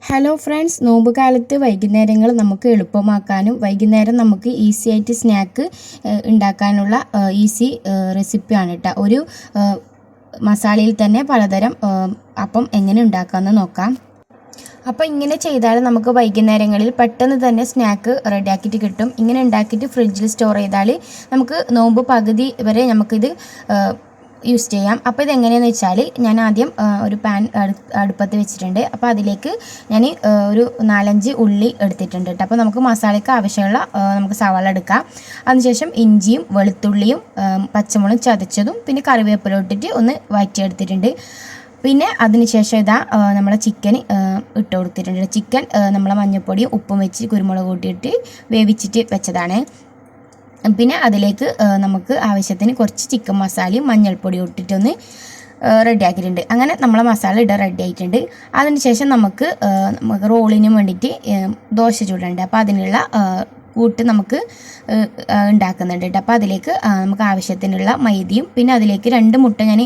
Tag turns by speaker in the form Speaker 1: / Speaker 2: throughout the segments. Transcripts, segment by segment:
Speaker 1: Hello friends, നോമ്പ് കാലത്ത് വൈകുന്നേരങ്ങൾ നമുക്ക് എളുപ്പമാക്കാനും വൈകുന്നേരം നമുക്ക് ഈസി ആയിട്ട് സ്നാക്ക് ഉണ്ടാക്കാനുള്ള ഈസി റെസിപ്പിയാണ് കേട്ടോ. ഒരു മസാലയിൽ തന്നെ പലതരം അപ്പം എങ്ങനെ ഉണ്ടാക്കാമെന്ന് നോക്കാം. അപ്പോൾ ഇങ്ങനെ ചെയ്താൽ നമുക്ക് വൈകുന്നേരങ്ങളിൽ പെട്ടെന്ന് തന്നെ സ്നാക്ക് റെഡിയാക്കിയിട്ട് കിട്ടും. ഇങ്ങനെ ഉണ്ടാക്കിയിട്ട് ഫ്രിഡ്ജിൽ സ്റ്റോർ ചെയ്താൽ നമുക്ക് നോമ്പ് പകുതി വരെ നമുക്കിത് യൂസ് ചെയ്യാം. അപ്പോൾ ഇതെങ്ങനെയാണെന്ന് വെച്ചാൽ ഞാൻ ആദ്യം ഒരു പാൻ അടുപ്പത്ത് വെച്ചിട്ടുണ്ട്. അപ്പോൾ അതിലേക്ക് ഞാൻ ഒരു 4-5 ഉള്ളി എടുത്തിട്ടുണ്ട് കേട്ടോ. അപ്പോൾ നമുക്ക് മസാലയ്ക്ക് ആവശ്യമുള്ള നമുക്ക് സവാള എടുക്കാം. അതിനുശേഷം ഇഞ്ചിയും വെളുത്തുള്ളിയും പച്ചമുളകും ചതച്ചതും പിന്നെ കറിവേപ്പില ഇട്ടിട്ട് ഒന്ന് വഴറ്റിയെടുത്തിട്ടുണ്ട്. പിന്നെ അതിനുശേഷം ഇതാ നമ്മളെ ചിക്കൻ ഇട്ട് കൊടുത്തിട്ടുണ്ട്. ചിക്കൻ നമ്മളെ മഞ്ഞൾപ്പൊടിയും ഉപ്പും വെച്ച് കുരുമുളക് കൂട്ടിയിട്ട് വേവിച്ചിട്ട് വെച്ചതാണ്. പിന്നെ അതിലേക്ക് നമുക്ക് ആവശ്യത്തിന് കുറച്ച് ചിക്കൻ മസാലയും മഞ്ഞൾപ്പൊടിയും ഇട്ടിട്ടൊന്ന് റെഡിയാക്കിയിട്ടുണ്ട്. അങ്ങനെ നമ്മളെ മസാല റെഡി ആയിട്ടുണ്ട്. അതിനുശേഷം നമുക്ക് റോളിന് വേണ്ടിയിട്ട് ദോശ ചൂടുണ്ട്. അപ്പോൾ അതിനുള്ള കൂട്ട് നമുക്ക് ഉണ്ടാക്കുന്നുണ്ട് കേട്ടോ. അപ്പോൾ അതിലേക്ക് നമുക്ക് ആവശ്യത്തിനുള്ള മൈദയും പിന്നെ അതിലേക്ക് 2 മുട്ട ഞാൻ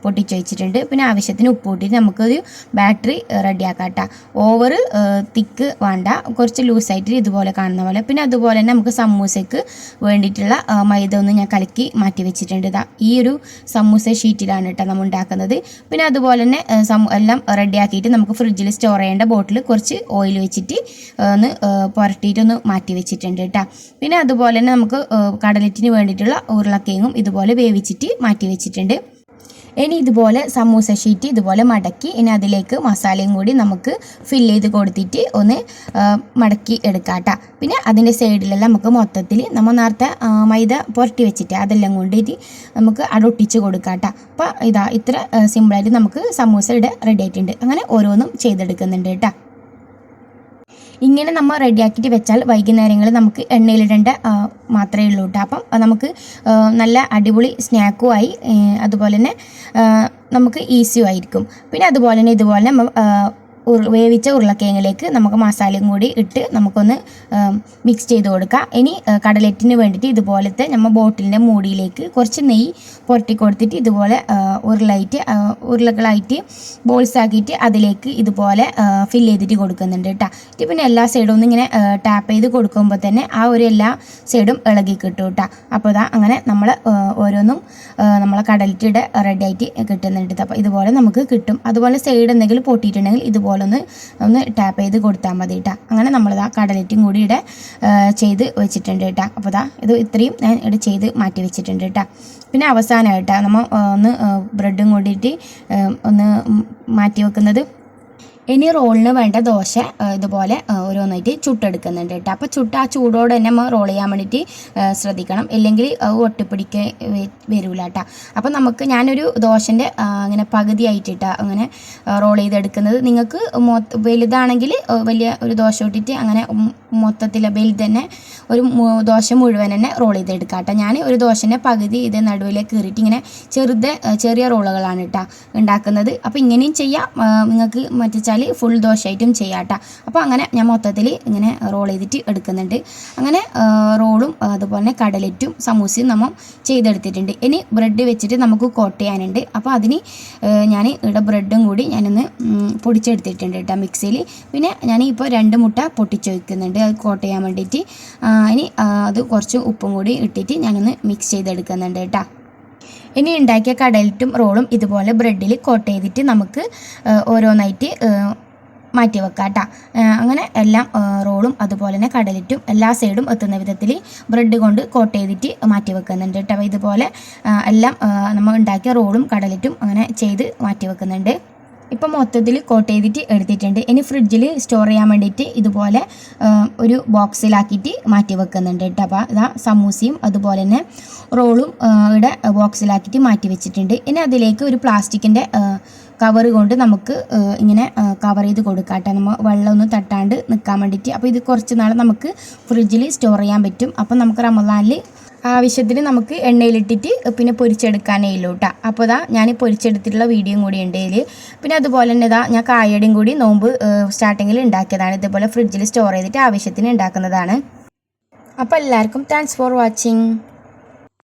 Speaker 1: പൊട്ടിച്ച് വെച്ചിട്ടുണ്ട്. പിന്നെ ആവശ്യത്തിന് ഉപ്പ് കൂട്ടിയിട്ട് നമുക്കൊരു ബാറ്ററി റെഡിയാക്കാം കേട്ടോ. ഓവർ തിക്ക് വേണ്ട, കുറച്ച് ലൂസായിട്ട് ഇതുപോലെ കാണുന്ന പോലെ. പിന്നെ അതുപോലെ തന്നെ നമുക്ക് സമൂസയ്ക്ക് വേണ്ടിയിട്ടുള്ള മൈദ ഒന്ന് ഞാൻ കലക്കി മാറ്റി വെച്ചിട്ടുണ്ട്. ഇതാ ഈ ഒരു സമൂസ ഷീറ്റിലാണ് കേട്ടോ നമ്മൾ ഉണ്ടാക്കുന്നത്. പിന്നെ അതുപോലെ തന്നെ എല്ലാം റെഡിയാക്കിയിട്ട് നമുക്ക് ഫ്രിഡ്ജിൽ സ്റ്റോർ ചെയ്യേണ്ട ബോട്ടിൽ കുറച്ച് ഓയിൽ വെച്ചിട്ട് ഒന്ന് പുരട്ടിയിട്ടൊന്ന് മാറ്റി വെച്ചിട്ടുണ്ട് കേട്ടോ. പിന്നെ അതുപോലെ തന്നെ നമുക്ക് കടലറ്റിന് വേണ്ടിയിട്ടുള്ള ഉരുളക്കിഴങ്ങും ഇതുപോലെ വേവിച്ചിട്ട് മാറ്റി വെച്ചിട്ടുണ്ട്. ഇനി ഇതുപോലെ സമൂസ ഷീറ്റ് ഇതുപോലെ മടക്കി ഇനി അതിലേക്ക് മസാലയും കൂടി നമുക്ക് ഫില്ല് ചെയ്ത് കൊടുത്തിട്ട് ഒന്ന് മടക്കി എടുക്കാം കേട്ടോ. പിന്നെ അതിൻ്റെ സൈഡിലെല്ലാം നമുക്ക് മൊത്തത്തിൽ നമ്മൾ നേരത്തെ മൈദ പുരട്ടി വെച്ചിട്ട് അതെല്ലാം കൊണ്ടിട്ട് നമുക്ക് ഒട്ടിച്ച് കൊടുക്കാം കേട്ടോ. അപ്പോൾ ഇതാ ഇത്ര സിമ്പിളായിട്ട് നമുക്ക് സമൂസ ഇവിടെ റെഡി ആയിട്ടുണ്ട്. അങ്ങനെ ഓരോന്നും ചെയ്തെടുക്കുന്നുണ്ട് കേട്ടോ. ഇങ്ങനെ നമ്മൾ റെഡിയാക്കിയിട്ട് വെച്ചാൽ വൈകുന്നേരങ്ങളിൽ നമുക്ക് എണ്ണയിലിടേണ്ട മാത്രമേ ഉള്ളൂ കേട്ടോ. അപ്പം നമുക്ക് നല്ല അടിപൊളി സ്നാക്കും ആയി, അതുപോലെ തന്നെ നമുക്ക് ഈസിയും ആയിരിക്കും. പിന്നെ അതുപോലെ തന്നെ ഇതുപോലെ വേവിച്ച ഉരുളക്കിഴങ്ങിലേക്ക് നമുക്ക് മസാലയും കൂടി ഇട്ട് നമുക്കൊന്ന് മിക്സ് ചെയ്ത് കൊടുക്കാം. ഇനി കടലറ്റിന് വേണ്ടിയിട്ട് ഇതുപോലത്തെ നമ്മൾ ബോട്ടിലിൻ്റെ മൂടിയിലേക്ക് കുറച്ച് നെയ്യ് പുരട്ടി കൊടുത്തിട്ട് ഇതുപോലെ ഉരുളകളായിട്ട് ബോൾസ് ആക്കിയിട്ട് അതിലേക്ക് ഇതുപോലെ ഫില്ല് ചെയ്തിട്ട് കൊടുക്കുന്നുണ്ട് കേട്ടോ. പിന്നെ എല്ലാ സൈഡും ഒന്ന് ഇങ്ങനെ ടാപ്പ് ചെയ്ത് കൊടുക്കുമ്പോൾ തന്നെ ആ ഒരു എല്ലാ സൈഡും ഇളകി കിട്ടും കേട്ടോ. അപ്പോൾ ഇതാ അങ്ങനെ നമ്മൾ ഓരോന്നും നമ്മളെ കടലറ്റിയുടെ റെഡി ആയിട്ട് കിട്ടുന്നുണ്ട്. അപ്പോൾ ഇതുപോലെ നമുക്ക് കിട്ടും. അതുപോലെ സൈഡ് എന്തെങ്കിലും പൊട്ടിയിട്ടുണ്ടെങ്കിൽ ഇതുപോലെ ഒന്ന് ടാപ്പ് ചെയ്ത് കൊടുത്താൽ മതി കേട്ടോ. അങ്ങനെ നമ്മളിതാ കടലറ്റും കൂടി ഇവിടെ ചെയ്ത് വെച്ചിട്ടുണ്ട് കേട്ടോ. അപ്പോൾ ഇതാ ഇത് ഇത്രയും ഞാൻ ഇവിടെ ചെയ്ത് മാറ്റി വെച്ചിട്ടുണ്ട് കേട്ടോ. പിന്നെ അവസാനമായിട്ടാണ് നമ്മൾ ഒന്ന് ബ്രെഡും കൂടിയിട്ട് ഒന്ന് മാറ്റി വെക്കുന്നത്. ഇനി റോളിന് വേണ്ട ദോശ ഇതുപോലെ ഓരോന്നായിട്ട് ചുട്ടെടുക്കുന്നുണ്ട് കേട്ടോ. അപ്പോൾ ആ ചൂടോടെ തന്നെ നമ്മൾ റോൾ ചെയ്യാൻ വേണ്ടിയിട്ട് ശ്രദ്ധിക്കണം, ഇല്ലെങ്കിൽ ഒട്ടിപ്പിടിക്ക് വരില്ല കേട്ടോ. അപ്പോൾ ഞാനൊരു ദോശൻ്റെ അങ്ങനെ പകുതിയായിട്ടിട്ടാ അങ്ങനെ റോൾ ചെയ്തെടുക്കുന്നത്. നിങ്ങൾക്ക് വലുതാണെങ്കിൽ വലിയ ഒരു ദോശ ഇട്ടിട്ട് അങ്ങനെ മൊത്തത്തിൽ വലുത് തന്നെ ഒരു ദോശ മുഴുവൻ തന്നെ റോൾ ചെയ്തെടുക്കാം കേട്ടോ. ഞാൻ ഒരു ദോശൻ്റെ പകുതി ഇത് നടുവിലേക്ക് കയറിയിട്ട് ഇങ്ങനെ ചെറിയ റോളുകളാണ് കേട്ടോ ഉണ്ടാക്കുന്നത്. അപ്പോൾ ഇങ്ങനെയും ചെയ്യാം, നിങ്ങൾക്ക് മറ്റേ ഫുൾ ദോശയായിട്ടും ചെയ്യാം കേട്ടോ. അപ്പോൾ അങ്ങനെ ഞാൻ മൊത്തത്തിൽ ഇങ്ങനെ റോൾ ചെയ്തിട്ട് എടുക്കുന്നുണ്ട്. അങ്ങനെ റോളും അതുപോലെ തന്നെ കടലറ്റും സമൂസയും നമ്മൾ ചെയ്തെടുത്തിട്ടുണ്ട്. ഇനി ബ്രെഡ് വെച്ചിട്ട് നമുക്ക് കോട്ട് ചെയ്യാനുണ്ട്. അപ്പോൾ അതിന് ഞാൻ ഇവിടെ ബ്രെഡും കൂടി ഞാനൊന്ന് പൊടിച്ചെടുത്തിട്ടുണ്ട് കേട്ടോ മിക്സിയിൽ. പിന്നെ ഞാൻ ഇപ്പോൾ 2 മുട്ട പൊട്ടിച്ച് വയ്ക്കുന്നുണ്ട് അത് കോട്ട് ചെയ്യാൻ വേണ്ടിയിട്ട്. ഇനി അത് കുറച്ച് ഉപ്പും കൂടി ഇട്ടിട്ട് ഞാനൊന്ന് മിക്സ് ചെയ്തെടുക്കുന്നുണ്ട് കേട്ടോ. ഇനി ഉണ്ടാക്കിയ കടലറ്റും റോളും ഇതുപോലെ ബ്രെഡിൽ കോട്ട് ചെയ്തിട്ട് നമുക്ക് ഓരോന്നായിട്ട് മാറ്റി വെക്കാം കേട്ടോ. അങ്ങനെ എല്ലാം റോളും അതുപോലെ തന്നെ കടലറ്റും എല്ലാ സൈഡും എത്തുന്ന വിധത്തിൽ ബ്രെഡ് കൊണ്ട് കോട്ട് ചെയ്തിട്ട് മാറ്റി വെക്കുന്നുണ്ട് കേട്ടോ. അപ്പോൾ ഇതുപോലെ എല്ലാം നമ്മൾ ഉണ്ടാക്കിയ റോളും കടലറ്റും അങ്ങനെ ചെയ്ത് മാറ്റി വെക്കുന്നുണ്ട്. ഇപ്പം മൊത്തത്തിൽ കോട്ട് ചെയ്തിട്ട് എടുത്തിട്ടുണ്ട്. ഇനി ഫ്രിഡ്ജിൽ സ്റ്റോർ ചെയ്യാൻ വേണ്ടിയിട്ട് ഇതുപോലെ ഒരു ബോക്സിലാക്കിയിട്ട് മാറ്റി വെക്കുന്നുണ്ട് കേട്ടോ. അപ്പോൾ ഇതാ സമൂസയും അതുപോലെ തന്നെ റോളും ഇവിടെ ബോക്സിലാക്കിയിട്ട് മാറ്റി വെച്ചിട്ടുണ്ട്. ഇനി അതിലേക്ക് ഒരു പ്ലാസ്റ്റിക്കിൻ്റെ കവർ കൊണ്ട് നമുക്ക് ഇങ്ങനെ കവർ ചെയ്ത് കൊടുക്കാം കേട്ടോ, നമ്മൾ വെള്ളമൊന്നും തട്ടാണ്ട് നിൽക്കാൻ വേണ്ടിയിട്ട്. അപ്പോൾ ഇത് കുറച്ച് നാൾ നമുക്ക് ഫ്രിഡ്ജിൽ സ്റ്റോർ ചെയ്യാൻ പറ്റും. അപ്പം നമുക്ക് റമദാനിൽ ആവശ്യത്തിന് നമുക്ക് എണ്ണയിലിട്ടിട്ട് പിന്നെ പൊരിച്ചെടുക്കാനേ ഉള്ളൂ കേട്ടോ. അപ്പോൾ ഇതാ ഞാൻ പൊരിച്ചെടുത്തിട്ടുള്ള വീഡിയോയും കൂടി ഉണ്ട് ഇതിൽ. പിന്നെ അതുപോലെ തന്നെ ഇതാ ഞാൻ കായടയും കൂടി നോമ്പ് സ്റ്റാർട്ടിങ്ങിൽ ഉണ്ടാക്കിയതാണ്. ഇതുപോലെ ഫ്രിഡ്ജിൽ സ്റ്റോർ ചെയ്തിട്ട് ആവശ്യത്തിന് ഉണ്ടാക്കുന്നതാണ്. അപ്പോൾ എല്ലാവർക്കും താങ്ക്സ് ഫോർ വാച്ചിങ്.